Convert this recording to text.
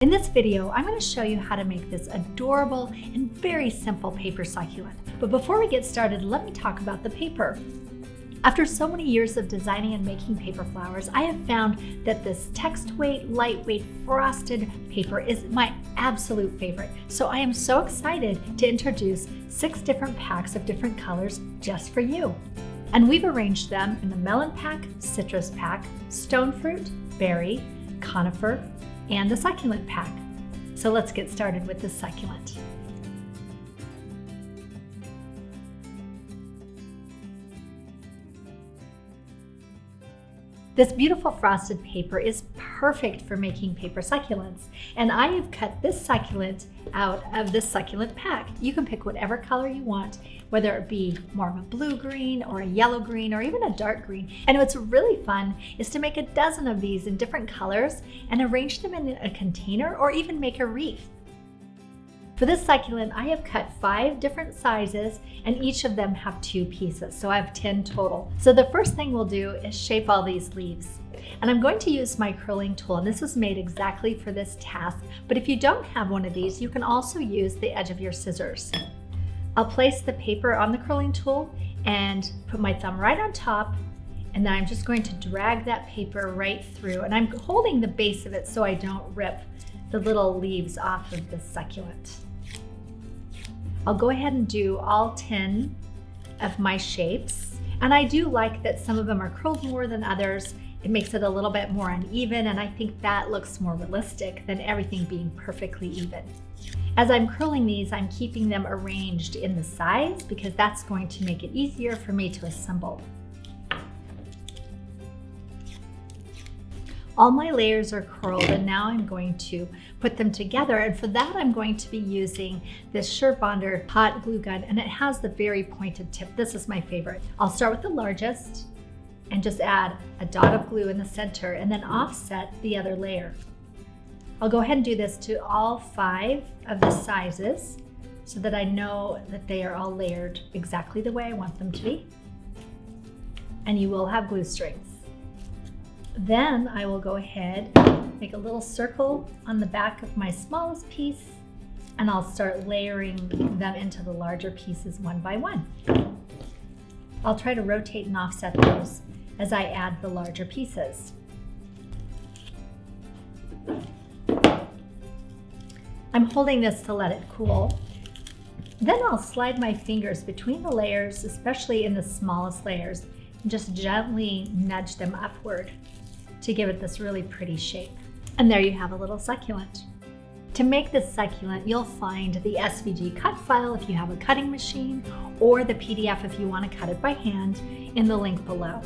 In this video, I'm going to show you how to make this adorable and very simple paper succulent. But before we get started, let me talk about the paper. After so many years of designing and making paper flowers, I have found that this text weight, lightweight, frosted paper is my absolute favorite. So I am so excited to introduce 6 different packs of different colors just for you. And we've arranged them in the melon pack, citrus pack, stone fruit, berry, conifer, and the succulent pack. So let's get started with the succulent. This beautiful frosted paper is perfect for making paper succulents, and I have cut this succulent out of this succulent pack. You can pick whatever color you want, whether it be more of a blue-green or a yellow-green or even a dark green. And what's really fun is to make a dozen of these in different colors and arrange them in a container or even make a wreath. For this succulent, I have cut 5 different sizes and each of them have 2 pieces, so I have 10 total. So the first thing we'll do is shape all these leaves. And I'm going to use my curling tool, and this was made exactly for this task, but if you don't have one of these, you can also use the edge of your scissors. I'll place the paper on the curling tool and put my thumb right on top, and then I'm just going to drag that paper right through, and I'm holding the base of it so I don't rip the little leaves off of the succulent. I'll go ahead and do all 10 of my shapes, and I do like that some of them are curled more than others. It makes it a little bit more uneven, and I think that looks more realistic than everything being perfectly even. As I'm curling these, I'm keeping them arranged in the sides because that's going to make it easier for me to assemble. All my layers are curled, and now I'm going to put them together, and for that I'm going to be using this Surebonder hot glue gun, and it has the very pointed tip. This is my favorite. I'll start with the largest and just add a dot of glue in the center and then offset the other layer. I'll go ahead and do this to all 5 of the sizes so that I know that they are all layered exactly the way I want them to be. And you will have glue strings. Then I will go ahead, make a little circle on the back of my smallest piece, and I'll start layering them into the larger pieces one by one. I'll try to rotate and offset those as I add the larger pieces. I'm holding this to let it cool. Then I'll slide my fingers between the layers, especially in the smallest layers, and just gently nudge them upward to give it this really pretty shape. And there you have a little succulent. To make this succulent, you'll find the SVG cut file if you have a cutting machine, or the PDF if you want to cut it by hand, in the link below.